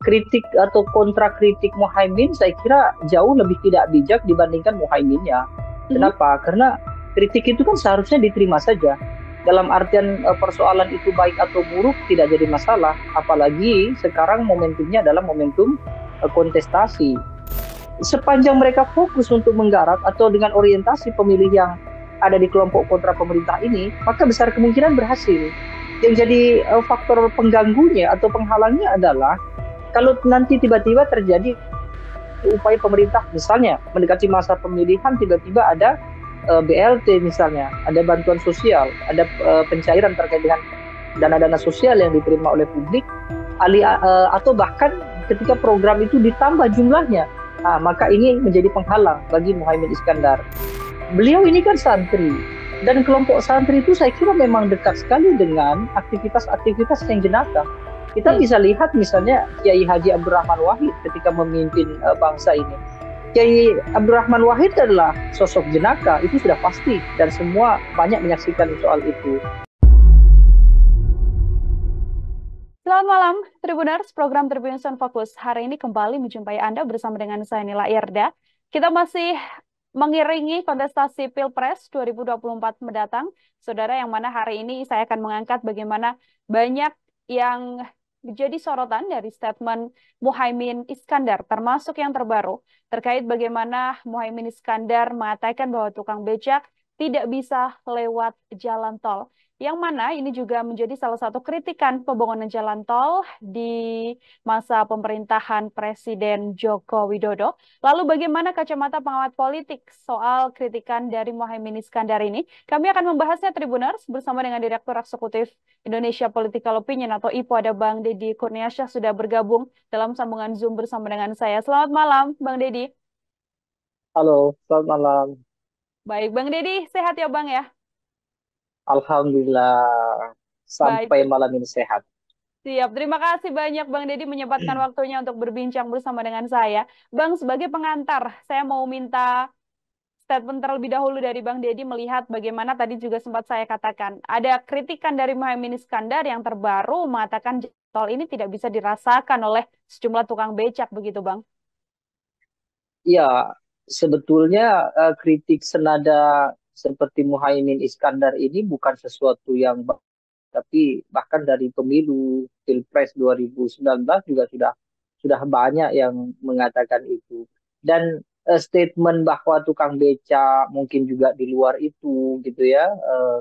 kritik atau kontra kritik Muhaimin saya kira jauh lebih tidak bijak dibandingkan Muhaiminnya. Kenapa? Karena kritik itu kan seharusnya diterima saja. Dalam artian persoalan itu baik atau buruk tidak jadi masalah. Apalagi sekarang momentumnya adalah momentum kontestasi. Sepanjang mereka fokus untuk menggarap atau dengan orientasi pemilih yang ada di kelompok kontra pemerintah ini, maka besar kemungkinan berhasil. Yang jadi faktor pengganggunya atau penghalangnya adalah kalau nanti tiba-tiba terjadi upaya pemerintah, misalnya mendekati masa pemilihan, tiba-tiba ada BLT misalnya, ada bantuan sosial, ada pencairan terkait dengan dana-dana sosial yang diterima oleh publik, atau bahkan ketika program itu ditambah jumlahnya, maka ini menjadi penghalang bagi Muhaimin Iskandar. Beliau ini kan santri, dan kelompok santri itu saya kira memang dekat sekali dengan aktivitas-aktivitas yang jenaka. Kita bisa lihat misalnya Kiai Haji Abdurrahman Wahid ketika memimpin bangsa ini. Kiai Abdurrahman Wahid adalah sosok jenaka, itu sudah pasti, dan semua banyak menyaksikan soal itu. Selamat malam, Tribuners. Program Tribun Sound Fokus hari ini kembali menjumpai Anda bersama dengan saya Nila Irda. Kita masih mengiringi kontestasi Pilpres 2024 mendatang, saudara, yang mana hari ini saya akan mengangkat bagaimana banyak yang menjadi sorotan dari statement Muhaimin Iskandar, termasuk yang terbaru, terkait bagaimana Muhaimin Iskandar mengatakan bahwa tukang becak tidak bisa lewat jalan tol. Yang mana ini juga menjadi salah satu kritikan pembangunan jalan tol di masa pemerintahan Presiden Joko Widodo. Lalu bagaimana kacamata pengamat politik soal kritikan dari Muhaimin Iskandar ini? Kami akan membahasnya, Tribuners, bersama dengan Direktur Eksekutif Indonesia Political Opinion atau IPO, ada Bang Deddy Kurniasyah, sudah bergabung dalam sambungan Zoom bersama dengan saya. Selamat malam, Bang Deddy. Halo, selamat malam. Baik, Bang Deddy, sehat ya Bang ya? Alhamdulillah, sampai Baik, malam ini sehat. siap. Terima kasih banyak Bang Deddy menyempatkan waktunya untuk berbincang bersama dengan saya. Bang, sebagai pengantar, saya mau minta statement terlebih dahulu dari Bang Deddy melihat bagaimana tadi juga sempat saya katakan. Ada kritikan dari Muhaimin Iskandar yang terbaru mengatakan tol ini tidak bisa dirasakan oleh sejumlah tukang becak, begitu Bang? Ya, sebetulnya kritik senada seperti Muhaimin Iskandar ini bukan sesuatu yang baru, tapi bahkan dari pemilu Pilpres 2019 juga sudah banyak yang mengatakan itu. Dan statement bahwa tukang beca mungkin juga di luar itu gitu ya,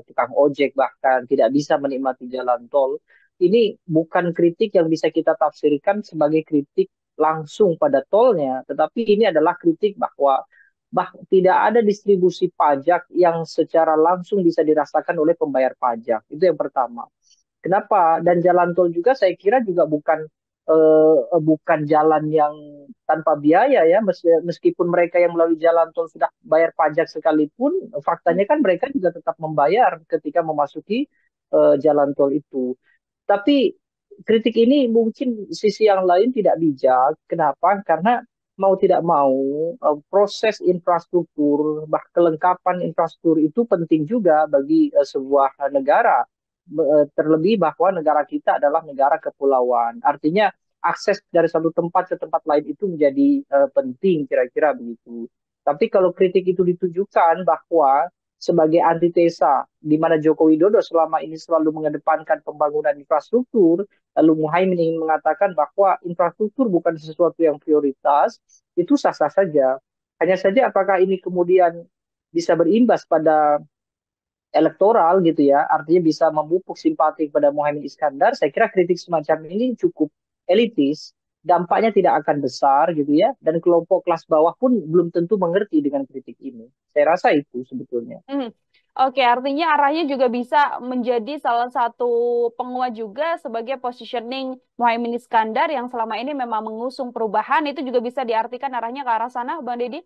tukang ojek bahkan tidak bisa menikmati jalan tol. Ini bukan kritik yang bisa kita tafsirkan sebagai kritik langsung pada tolnya, tetapi ini adalah kritik bahwa tidak ada distribusi pajak yang secara langsung bisa dirasakan oleh pembayar pajak. Itu yang pertama. Kenapa? Dan jalan tol juga saya kira juga bukan jalan yang tanpa biaya ya, meskipun mereka yang melalui jalan tol sudah bayar pajak sekalipun, faktanya kan mereka juga tetap membayar ketika memasuki jalan tol itu. Tapi kritik ini mungkin sisi yang lain tidak bijak. Kenapa? Karena mau tidak mau proses infrastruktur, kelengkapan infrastruktur itu penting juga bagi sebuah negara. Terlebih bahwa negara kita adalah negara kepulauan. Artinya akses dari satu tempat ke tempat lain itu menjadi penting, kira-kira begitu. Tapi kalau kritik itu ditujukan bahwa sebagai antitesa di mana Joko Widodo selama ini selalu mengedepankan pembangunan infrastruktur, lalu Muhaimin ingin mengatakan bahwa infrastruktur bukan sesuatu yang prioritas, itu sah-sah saja. Hanya saja apakah ini kemudian bisa berimbas pada elektoral gitu ya, artinya bisa memupuk simpati kepada Muhaimin Iskandar, saya kira kritik semacam ini cukup elitis, dampaknya tidak akan besar gitu ya, dan kelompok kelas bawah pun belum tentu mengerti dengan kritik ini. Saya rasa itu sebetulnya. Oke, artinya arahnya juga bisa menjadi salah satu penguat juga sebagai positioning Muhaimin Iskandar yang selama ini memang mengusung perubahan, itu juga bisa diartikan arahnya ke arah sana, Bang Deddy?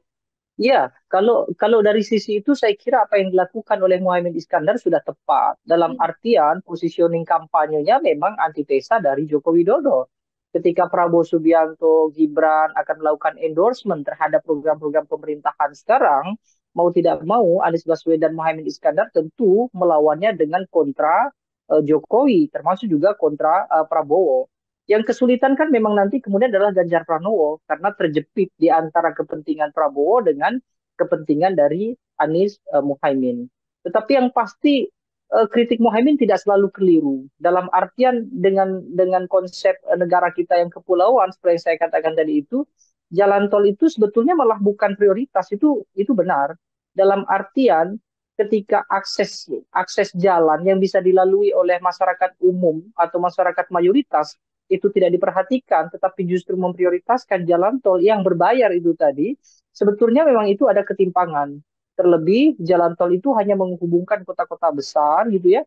Ya, kalau dari sisi itu saya kira apa yang dilakukan oleh Muhaimin Iskandar sudah tepat. Dalam artian positioning kampanyenya memang antitesa dari Joko Widodo. Ketika Prabowo Subianto, Gibran akan melakukan endorsement terhadap program-program pemerintahan sekarang, mau tidak mau Anies Baswedan, Muhaimin Iskandar tentu melawannya dengan kontra Jokowi, termasuk juga kontra Prabowo. Yang kesulitan kan memang nanti kemudian adalah Ganjar Pranowo karena terjepit di antara kepentingan Prabowo dengan kepentingan dari Anies Muhaimin. Tetapi yang pasti kritik Muhaimin tidak selalu keliru. Dalam artian dengan konsep negara kita yang kepulauan seperti yang saya katakan tadi itu, jalan tol itu sebetulnya malah bukan prioritas, itu benar. Dalam artian ketika akses akses jalan yang bisa dilalui oleh masyarakat umum atau masyarakat mayoritas itu tidak diperhatikan, tetapi justru memprioritaskan jalan tol yang berbayar itu tadi, sebetulnya memang itu ada ketimpangan. Terlebih jalan tol itu hanya menghubungkan kota-kota besar gitu ya,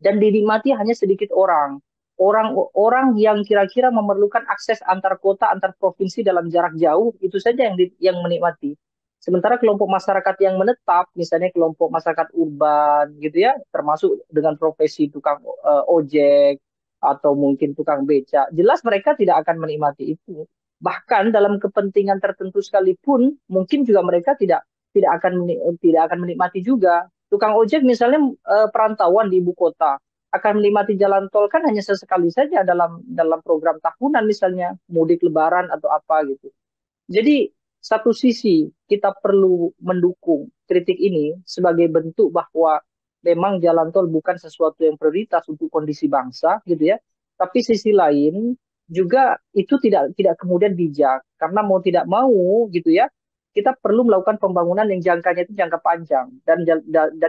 dan dinikmati hanya sedikit orang. Orang-orang yang kira-kira memerlukan akses antar kota, antar provinsi dalam jarak jauh, itu saja yang menikmati. Sementara kelompok masyarakat yang menetap, misalnya kelompok masyarakat urban gitu ya, termasuk dengan profesi tukang ojek atau mungkin tukang beca, jelas mereka tidak akan menikmati itu. Bahkan dalam kepentingan tertentu sekalipun, mungkin juga mereka tidak akan menikmati juga. Tukang ojek misalnya perantauan di ibu kota akan menikmati jalan tol kan hanya sesekali saja dalam program tahunan misalnya mudik lebaran atau apa gitu. Jadi satu sisi kita perlu mendukung kritik ini sebagai bentuk bahwa memang jalan tol bukan sesuatu yang prioritas untuk kondisi bangsa gitu ya. Tapi sisi lain juga itu tidak kemudian bijak karena mau tidak mau gitu ya, kita perlu melakukan pembangunan yang jangkanya itu jangka panjang dan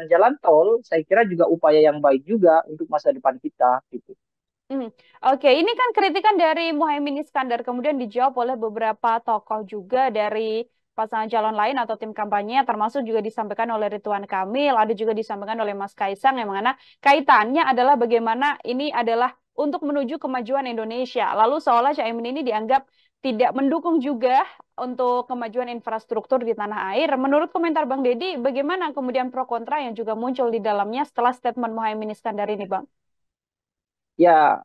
jalan tol saya kira juga upaya yang baik juga untuk masa depan kita gitu. Oke, ini kan kritikan dari Muhaimin Iskandar kemudian dijawab oleh beberapa tokoh juga dari pasangan calon lain atau tim kampanye, termasuk juga disampaikan oleh Ridwan Kamil, ada juga disampaikan oleh Mas Kaisang yang mana kaitannya adalah bagaimana ini adalah untuk menuju kemajuan Indonesia. Lalu seolah Caimin ini dianggap tidak mendukung juga untuk kemajuan infrastruktur di tanah air. Menurut komentar Bang Deddy, bagaimana kemudian pro kontra yang juga muncul di dalamnya setelah statement Muhaimin Iskandar ini, Bang? Ya,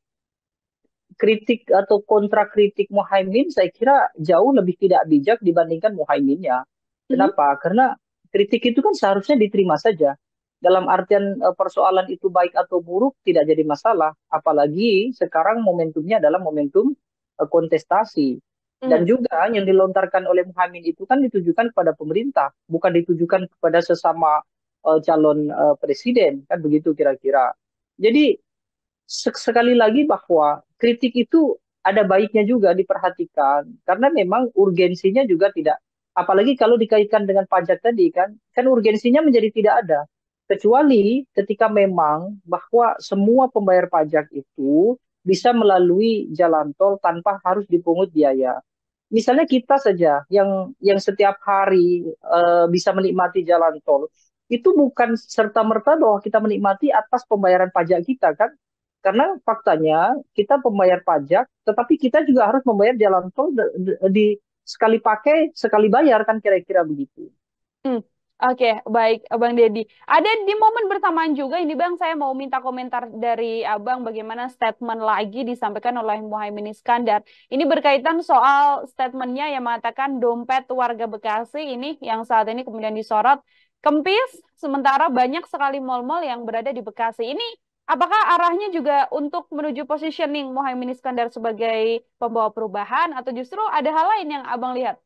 kritik atau kontra kritik Muhaimin saya kira jauh lebih tidak bijak dibandingkan Muhaiminnya. Mhm. Kenapa? Karena kritik itu kan seharusnya diterima saja. Dalam artian persoalan itu baik atau buruk tidak jadi masalah. Apalagi sekarang momentumnya adalah momentum kontestasi. Dan Mhm. juga yang dilontarkan oleh Muhaimin itu kan ditujukan kepada pemerintah, bukan ditujukan kepada sesama calon presiden, kan begitu kira-kira. Jadi sekali lagi bahwa kritik itu ada baiknya juga diperhatikan karena memang urgensinya juga tidak, apalagi kalau dikaitkan dengan pajak tadi kan urgensinya menjadi tidak ada kecuali ketika memang bahwa semua pembayar pajak itu bisa melalui jalan tol tanpa harus dipungut biaya. Misalnya kita saja yang setiap hari bisa menikmati jalan tol itu bukan serta merta bahwa kita menikmati atas pembayaran pajak kita kan, karena faktanya kita pembayar pajak, tetapi kita juga harus membayar jalan tol di sekali pakai, sekali bayar kan kira-kira begitu. Hmm. Oke, baik, Abang Deddy. Ada di momen bersamaan juga ini, Bang, saya mau minta komentar dari Abang bagaimana statement lagi disampaikan oleh Muhaimin Iskandar. Ini berkaitan soal statementnya yang mengatakan dompet warga Bekasi ini yang saat ini kemudian disorot kempis, sementara banyak sekali mal-mal yang berada di Bekasi. Ini apakah arahnya juga untuk menuju positioning Muhaimin Iskandar sebagai pembawa perubahan atau justru ada hal lain yang Abang lihat?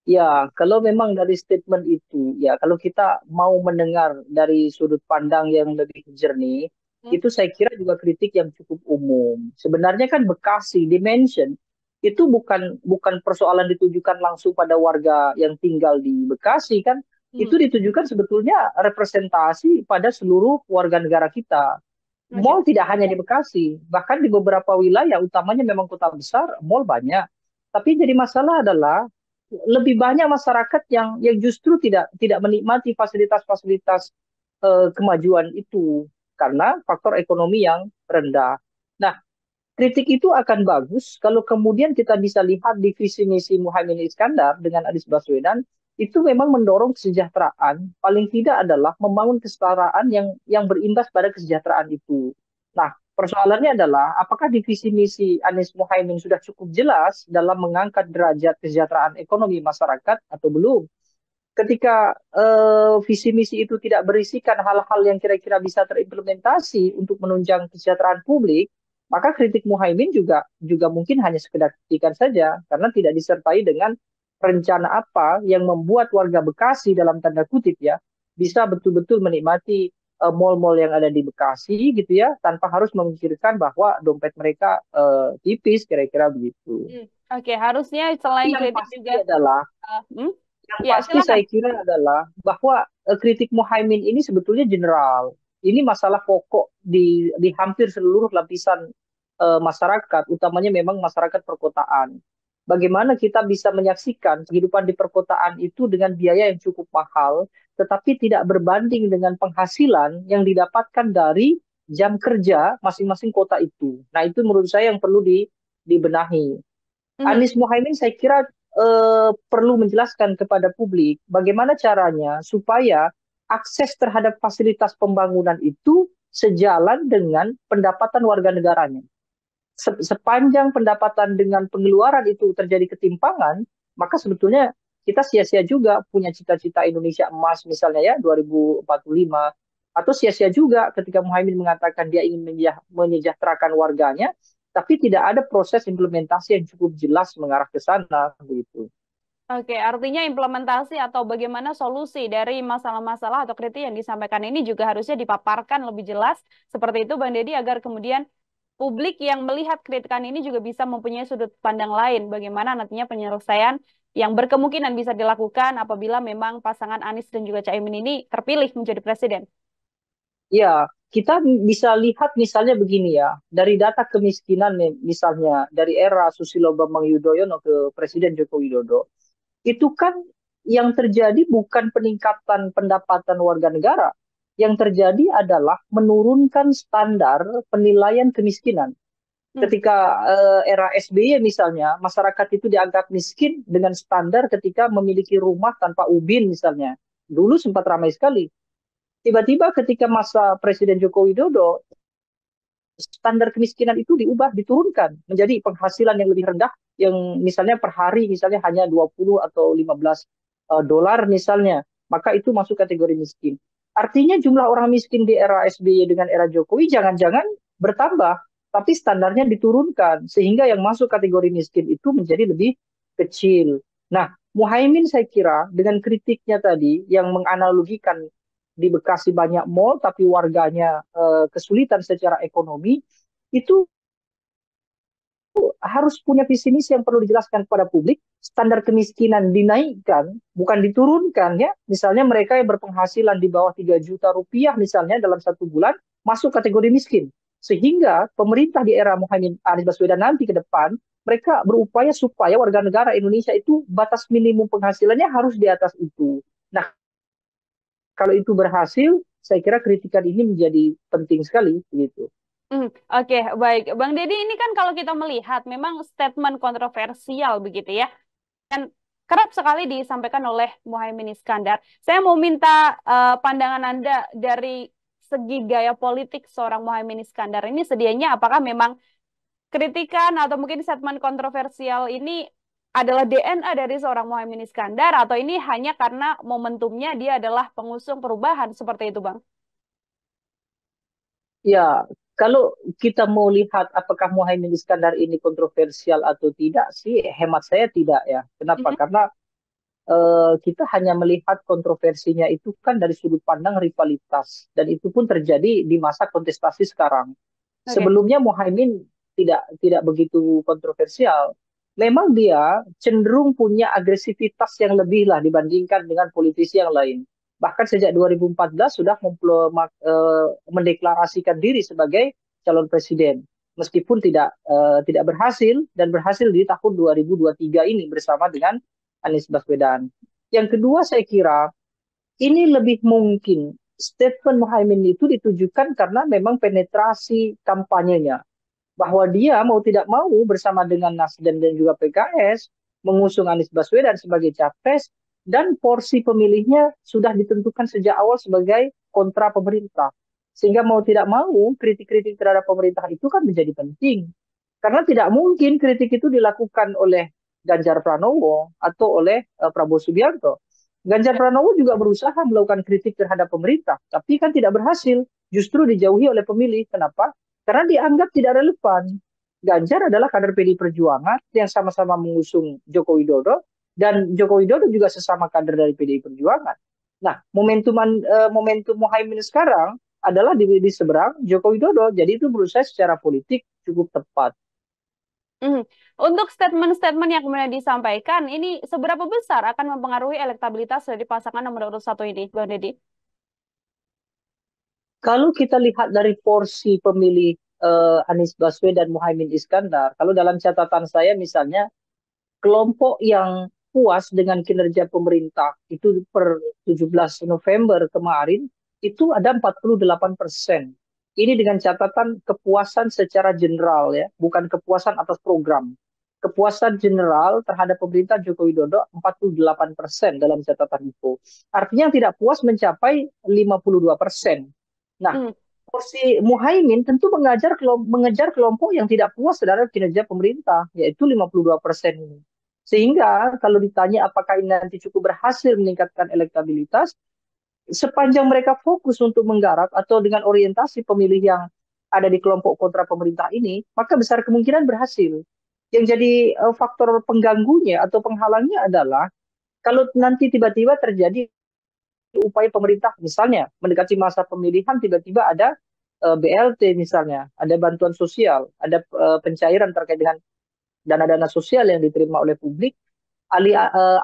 Ya, kalau memang dari statement itu, ya kalau kita mau mendengar dari sudut pandang yang lebih jernih, Hmm? itu saya kira juga kritik yang cukup umum. Sebenarnya kan Bekasi dimension itu bukan bukan persoalan ditujukan langsung pada warga yang tinggal di Bekasi kan, Hmm. itu ditujukan sebetulnya representasi pada seluruh warga negara kita. Oke. Mall tidak hanya di Bekasi, bahkan di beberapa wilayah, utamanya memang kota besar, mall banyak. Tapi jadi masalah adalah lebih banyak masyarakat yang justru tidak menikmati fasilitas-fasilitas kemajuan itu karena faktor ekonomi yang rendah. Nah, kritik itu akan bagus kalau kemudian kita bisa lihat di visi misi Muhaimin Iskandar dengan Anies Baswedan itu memang mendorong kesejahteraan, paling tidak adalah membangun kesetaraan yang berimbas pada kesejahteraan itu. Nah, persoalannya adalah apakah di visi misi Anies Muhaimin sudah cukup jelas dalam mengangkat derajat kesejahteraan ekonomi masyarakat atau belum? Ketika visi misi itu tidak berisikan hal-hal yang kira-kira bisa terimplementasi untuk menunjang kesejahteraan publik, Maka kritik Muhaimin juga mungkin hanya sekedar kritikan saja karena tidak disertai dengan rencana apa yang membuat warga Bekasi dalam tanda kutip ya bisa betul-betul menikmati mall-mall yang ada di Bekasi gitu ya tanpa harus memikirkan bahwa dompet mereka tipis kira-kira begitu. Oke, harusnya selain Yang kritik pasti juga, adalah uh, hmm? yang Ya, pasti silakan. saya kira adalah bahwa kritik Muhaimin ini sebetulnya general. Ini masalah pokok di hampir seluruh lapisan masyarakat, utamanya memang masyarakat perkotaan. Bagaimana kita bisa menyaksikan kehidupan di perkotaan itu dengan biaya yang cukup mahal, tetapi tidak berbanding dengan penghasilan yang didapatkan dari jam kerja masing-masing kota itu. Nah, itu menurut saya yang perlu dibenahi. Mhm. Anies Mohaimin saya kira perlu menjelaskan kepada publik bagaimana caranya supaya akses terhadap fasilitas pembangunan itu sejalan dengan pendapatan warga negaranya. Sepanjang pendapatan dengan pengeluaran itu terjadi ketimpangan, maka sebetulnya kita sia-sia juga punya cita-cita Indonesia emas misalnya ya 2045, atau sia-sia juga ketika Muhaimin mengatakan dia ingin menyejahterakan warganya, tapi tidak ada proses implementasi yang cukup jelas mengarah ke sana begitu. Oke, artinya implementasi atau bagaimana solusi dari masalah-masalah atau kritik yang disampaikan ini juga harusnya dipaparkan lebih jelas seperti itu, Bang Deddy, agar kemudian publik yang melihat kritikan ini juga bisa mempunyai sudut pandang lain bagaimana nantinya penyelesaian yang berkemungkinan bisa dilakukan apabila memang pasangan Anies dan juga Caimin ini terpilih menjadi presiden. Ya, kita bisa lihat misalnya begini ya, dari data kemiskinan nih, misalnya dari era Susilo Bambang Yudhoyono ke Presiden Joko Widodo, itu kan yang terjadi bukan peningkatan pendapatan warga negara. Yang terjadi adalah menurunkan standar penilaian kemiskinan. Hmm. Ketika era SBY misalnya, masyarakat itu dianggap miskin dengan standar ketika memiliki rumah tanpa ubin misalnya. Dulu sempat ramai sekali. Tiba-tiba ketika masa Presiden Joko Widodo, standar kemiskinan itu diubah, diturunkan menjadi penghasilan yang lebih rendah, yang misalnya per hari misalnya hanya 20 atau 15 dolar misalnya, maka itu masuk kategori miskin. Artinya jumlah orang miskin di era SBY dengan era Jokowi jangan-jangan bertambah, tapi standarnya diturunkan, sehingga yang masuk kategori miskin itu menjadi lebih kecil. Nah, Muhaimin saya kira dengan kritiknya tadi yang menganalogikan di Bekasi banyak mall tapi warganya kesulitan secara ekonomi, itu harus punya visi misi yang perlu dijelaskan kepada publik. Standar kemiskinan dinaikkan, bukan diturunkan ya. Misalnya mereka yang berpenghasilan di bawah 3 juta rupiah misalnya dalam satu bulan masuk kategori miskin. Sehingga pemerintah di era Muhaimin Anies Baswedan nanti ke depan, mereka berupaya supaya warga negara Indonesia itu batas minimum penghasilannya harus di atas itu. Nah, kalau itu berhasil, saya kira kritikan ini menjadi penting sekali gitu. Oke, baik. Bang Deddy, ini kan kalau kita melihat memang statement kontroversial begitu ya. Dan kerap sekali disampaikan oleh Muhaimin Iskandar. Saya mau minta pandangan Anda dari segi gaya politik seorang Muhaimin Iskandar ini sedianya apakah memang kritikan atau mungkin statement kontroversial ini adalah DNA dari seorang Muhaimin Iskandar atau ini hanya karena momentumnya dia adalah pengusung perubahan seperti itu, Bang? Ya, kalau kita mau lihat apakah Muhaimin Iskandar ini kontroversial atau tidak sih, hemat saya tidak ya. Kenapa? Mhm. Karena kita hanya melihat kontroversinya itu kan dari sudut pandang rivalitas, dan itu pun terjadi di masa kontestasi sekarang. Oke. Sebelumnya Muhaimin tidak begitu kontroversial. Memang dia cenderung punya agresivitas yang lebih lah dibandingkan dengan politisi yang lain. Bahkan sejak 2014 sudah mendeklarasikan diri sebagai calon presiden. Meskipun tidak berhasil, dan berhasil di tahun 2023 ini bersama dengan Anies Baswedan. Yang kedua saya kira ini lebih mungkin statement Muhaimin itu ditujukan karena memang penetrasi kampanyenya, bahwa dia mau tidak mau bersama dengan Nasdem dan juga PKS mengusung Anies Baswedan sebagai capres, dan porsi pemilihnya sudah ditentukan sejak awal sebagai kontra pemerintah. Sehingga mau tidak mau kritik-kritik terhadap pemerintah itu kan menjadi penting. Karena tidak mungkin kritik itu dilakukan oleh Ganjar Pranowo atau oleh Prabowo Subianto. Ganjar Pranowo juga berusaha melakukan kritik terhadap pemerintah, tapi kan tidak berhasil. Justru dijauhi oleh pemilih. Kenapa? karena dianggap tidak relevan. Ganjar adalah kader PDI Perjuangan yang sama-sama mengusung Joko Widodo, dan Joko Widodo juga sesama kader dari PDI Perjuangan. Nah, momentum Muhaimin sekarang adalah di seberang Joko Widodo. Jadi itu menurut saya secara politik cukup tepat. Untuk statement-statement yang kemudian disampaikan, ini seberapa besar akan mempengaruhi elektabilitas dari pasangan nomor urut 1 ini, Bang Deddy? Kalau kita lihat dari porsi pemilih Anies Baswedan dan Muhaimin Iskandar, kalau dalam catatan saya misalnya kelompok yang puas dengan kinerja pemerintah itu per 17 November kemarin itu ada 48%. Ini dengan catatan kepuasan secara general ya, bukan kepuasan atas program. Kepuasan general terhadap pemerintah Joko Widodo 48% dalam catatan itu. Artinya yang tidak puas mencapai 52%. Nah, Hmm. porsi Muhaimin tentu mengejar kelompok yang tidak puas terhadap kinerja pemerintah, yaitu 52% ini. Sehingga kalau ditanya apakah ini nanti cukup berhasil meningkatkan elektabilitas, sepanjang mereka fokus untuk menggarap atau dengan orientasi pemilih yang ada di kelompok kontra pemerintah ini, maka besar kemungkinan berhasil. Yang jadi faktor pengganggunya atau penghalangnya adalah kalau nanti tiba-tiba terjadi upaya pemerintah misalnya mendekati masa pemilihan tiba-tiba ada BLT misalnya, ada bantuan sosial, ada pencairan terkait dengan dana-dana sosial yang diterima oleh publik,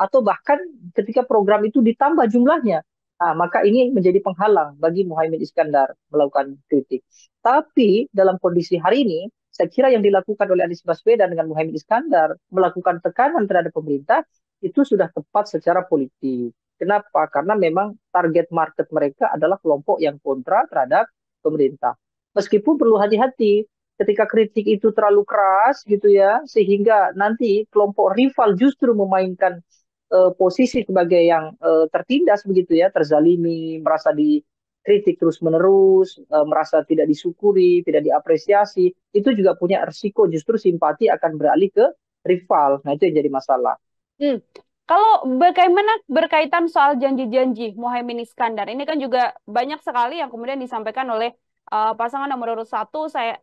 atau bahkan ketika program itu ditambah jumlahnya, nah, maka ini menjadi penghalang bagi Muhaimin Iskandar melakukan kritik. Tapi dalam kondisi hari ini, saya kira yang dilakukan oleh Anies Baswedan dengan Muhaimin Iskandar melakukan tekanan terhadap pemerintah itu sudah tepat secara politik. Kenapa? Karena memang target market mereka adalah kelompok yang kontra terhadap pemerintah. Meskipun perlu hati-hati ketika kritik itu terlalu keras gitu ya, sehingga nanti kelompok rival justru memainkan posisi sebagai yang tertindas begitu ya, terzalimi, merasa dikritik terus-menerus, merasa tidak disyukuri, tidak diapresiasi, itu juga punya resiko justru simpati akan beralih ke rival. Nah, itu yang jadi masalah. Hmm. Kalau bagaimana berkaitan soal janji-janji Muhaimin Iskandar, ini kan juga banyak sekali yang kemudian disampaikan oleh pasangan nomor urut 1.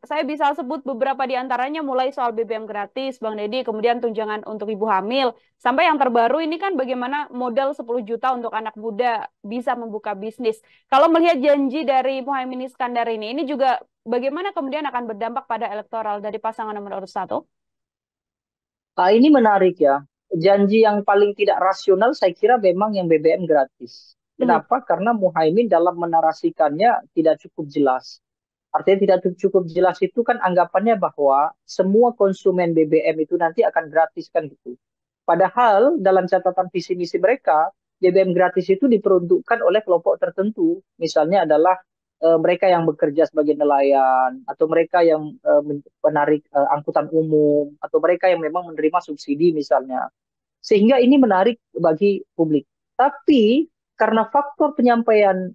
Saya bisa sebut beberapa di antaranya, mulai soal BBM gratis, Bang Deddy, kemudian tunjangan untuk ibu hamil, sampai yang terbaru ini kan bagaimana modal 10 juta untuk anak muda bisa membuka bisnis. Kalau melihat janji dari Muhaimin Iskandar ini juga bagaimana kemudian akan berdampak pada elektoral dari pasangan nomor urut 1? Ini menarik ya. Janji yang paling tidak rasional saya kira memang yang BBM gratis. Kenapa? Karena Muhaimin dalam menarasikannya tidak cukup jelas. Artinya tidak cukup jelas itu kan anggapannya bahwa semua konsumen BBM itu nanti akan gratis kan gitu. Padahal dalam catatan visi misi mereka, BBM gratis itu diperuntukkan oleh kelompok tertentu. Misalnya adalah mereka yang bekerja sebagai nelayan, atau mereka yang menarik angkutan umum, atau mereka yang memang menerima subsidi misalnya. Sehingga ini menarik bagi publik. Tapi karena faktor penyampaian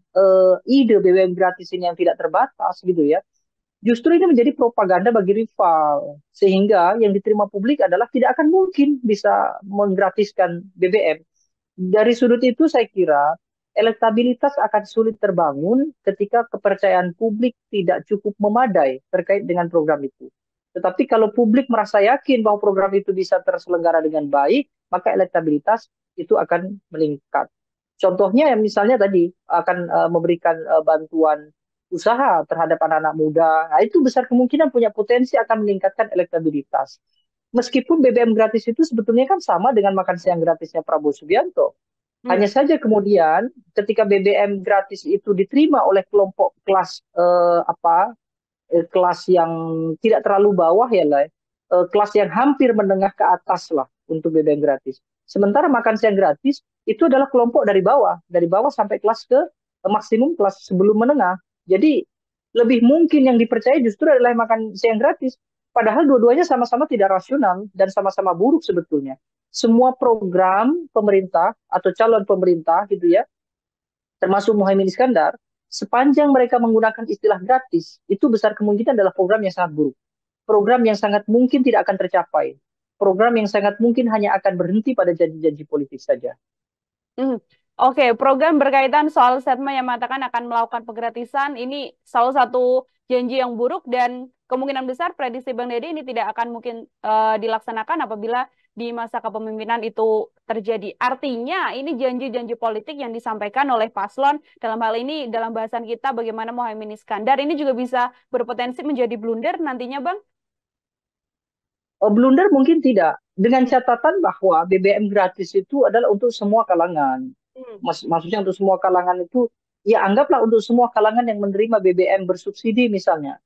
ide BBM gratis ini yang tidak terbatas gitu ya, justru ini menjadi propaganda bagi rival. Sehingga yang diterima publik adalah tidak akan mungkin bisa menggratiskan BBM. Dari sudut itu saya kira elektabilitas akan sulit terbangun ketika kepercayaan publik tidak cukup memadai terkait dengan program itu. Tetapi kalau publik merasa yakin bahwa program itu bisa terselenggara dengan baik, maka elektabilitas itu akan meningkat. Contohnya misalnya tadi akan memberikan bantuan usaha terhadap anak-anak muda. Nah, itu besar kemungkinan punya potensi akan meningkatkan elektabilitas. Meskipun BBM gratis itu sebetulnya kan sama dengan makan siang gratisnya Prabowo Subianto. Hmm. Hanya saja kemudian ketika BBM gratis itu diterima oleh kelompok kelas kelas yang tidak terlalu bawah ya lah, kelas yang hampir menengah ke atas lah untuk BBM gratis. Sementara makan siang gratis itu adalah kelompok dari bawah sampai kelas ke maksimum kelas sebelum menengah. Jadi lebih mungkin yang dipercaya justru adalah makan siang gratis. Padahal dua-duanya sama-sama tidak rasional dan sama-sama buruk sebetulnya. Semua program pemerintah atau calon pemerintah gitu ya, termasuk Muhaimin Iskandar, sepanjang mereka menggunakan istilah gratis, itu besar kemungkinan adalah program yang sangat buruk. Program yang sangat mungkin tidak akan tercapai. Program yang sangat mungkin hanya akan berhenti pada janji-janji politik saja. Hmm. Oke, program berkaitan soal statement yang mengatakan akan melakukan penggratisan ini salah satu janji yang buruk dan kemungkinan besar prediksi Bang Deddy ini tidak akan mungkin dilaksanakan apabila di masa kepemimpinan itu terjadi. Artinya ini janji-janji politik yang disampaikan oleh paslon dalam hal ini dalam bahasan kita bagaimana Muhaimin Iskandar ini juga bisa berpotensi menjadi blunder nantinya, Bang. Blunder mungkin tidak, dengan catatan bahwa BBM gratis itu adalah untuk semua kalangan. Maksudnya untuk semua kalangan itu, ya anggaplah untuk semua kalangan yang menerima BBM bersubsidi misalnya.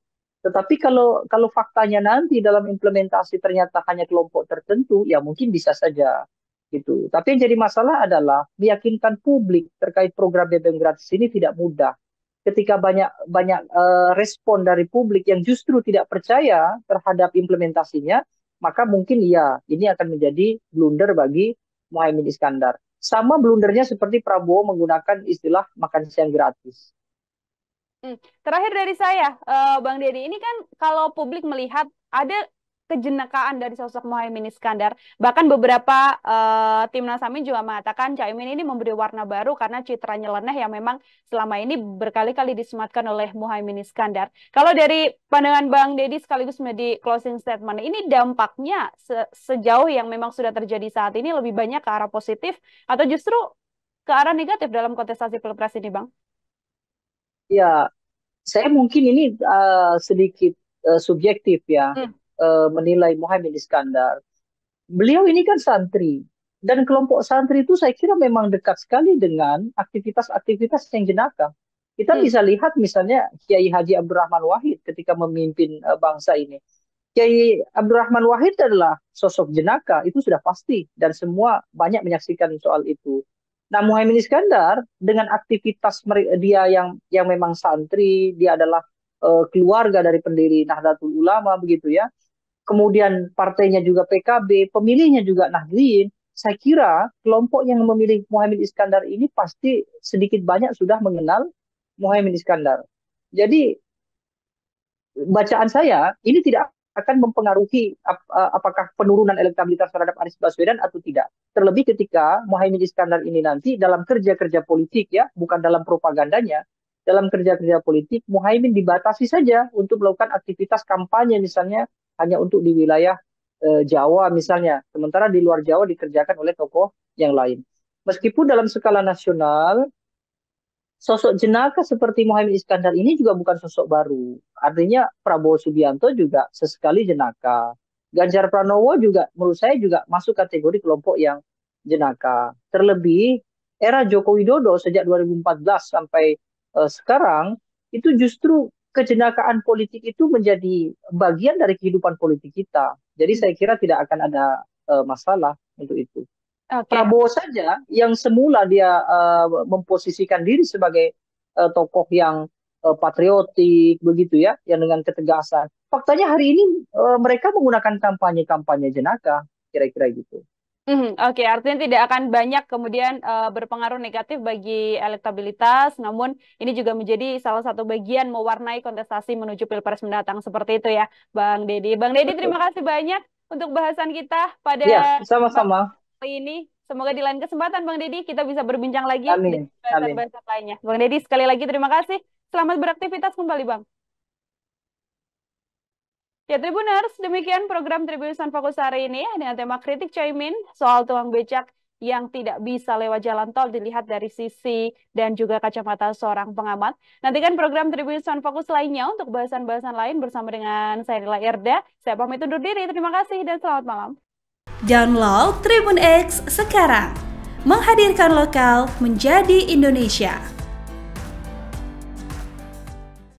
Tetapi kalau faktanya nanti dalam implementasi ternyata hanya kelompok tertentu, ya mungkin bisa saja gitu. Tapi yang jadi masalah adalah meyakinkan publik terkait program BBM gratis ini tidak mudah. Ketika banyak banyak respon dari publik yang justru tidak percaya terhadap implementasinya, maka mungkin ya ini akan menjadi blunder bagi Muhaimin Iskandar. Sama blundernya seperti Prabowo menggunakan istilah makan siang gratis. Terakhir dari saya, Bang Deddy, ini kan kalau publik melihat ada kejenakaan dari sosok Muhaimin Iskandar. Bahkan beberapa Timnas Amin juga mengatakan Caimin ini memberi warna baru karena citra nyeleneh yang memang selama ini berkali-kali disematkan oleh Muhaimin Iskandar. Kalau dari pandangan Bang Deddy sekaligus menjadi closing statement, ini dampaknya sejauh yang memang sudah terjadi saat ini lebih banyak ke arah positif atau justru ke arah negatif dalam kontestasi Pilpres ini, Bang? Ya, saya mungkin ini sedikit subjektif ya menilai Muhaimin Iskandar. Beliau ini kan santri dan kelompok santri itu saya kira memang dekat sekali dengan aktivitas-aktivitas yang jenaka. Kita bisa lihat misalnya Kiai Haji Abdurrahman Wahid ketika memimpin bangsa ini. Kiai Abdurrahman Wahid adalah sosok jenaka, itu sudah pasti dan semua banyak menyaksikan soal itu. Nah, Muhaimin Iskandar dengan aktivitas dia yang memang santri, dia adalah keluarga dari pendiri Nahdlatul Ulama begitu ya. Kemudian partainya juga PKB, pemilihnya juga Nahdliyin. Saya kira kelompok yang memilih Muhaimin Iskandar ini pasti sedikit banyak sudah mengenal Muhaimin Iskandar. Jadi bacaan saya ini tidak akan mempengaruhi apakah penurunan elektabilitas terhadap Anies Baswedan atau tidak. Terlebih ketika Muhaimin Iskandar ini nanti dalam kerja-kerja politik ya, bukan dalam propagandanya, dalam kerja-kerja politik Muhaimin dibatasi saja untuk melakukan aktivitas kampanye misalnya hanya untuk di wilayah Jawa misalnya, sementara di luar Jawa dikerjakan oleh tokoh yang lain. Meskipun dalam skala nasional sosok jenaka seperti Muhaimin Iskandar ini juga bukan sosok baru. Artinya Prabowo Subianto juga sesekali jenaka. Ganjar Pranowo juga menurut saya juga masuk kategori kelompok yang jenaka. Terlebih era Joko Widodo sejak 2014 sampai sekarang itu justru kejenakaan politik itu menjadi bagian dari kehidupan politik kita. Jadi saya kira tidak akan ada masalah untuk itu. Prabowo saja yang semula dia memposisikan diri sebagai tokoh yang patriotik begitu ya, yang dengan ketegasan. Faktanya hari ini mereka menggunakan kampanye-kampanye jenaka, kira-kira gitu. Oke, artinya tidak akan banyak kemudian berpengaruh negatif bagi elektabilitas, namun ini juga menjadi salah satu bagian mewarnai kontestasi menuju Pilpres mendatang seperti itu ya, Bang Deddy. Bang Deddy, terima kasih banyak untuk bahasan kita pada ya, sama-sama. Kali ini. Semoga di lain kesempatan Bang Deddy kita bisa berbincang lagi Amin. dengan bahasan lainnya. Bang Deddy sekali lagi terima kasih. Selamat beraktivitas kembali Bang. Ya Tribuners, demikian program Tribunusan Fokus hari ini dengan tema kritik Caimin soal tukang becak yang tidak bisa lewat jalan tol dilihat dari sisi dan juga kacamata seorang pengamat. Nantikan program Tribunusan Fokus lainnya untuk bahasan-bahasan lain bersama dengan saya Nila Irda. Saya pamit undur diri. Terima kasih dan selamat malam. Download Tribun X sekarang, menghadirkan lokal menjadi Indonesia.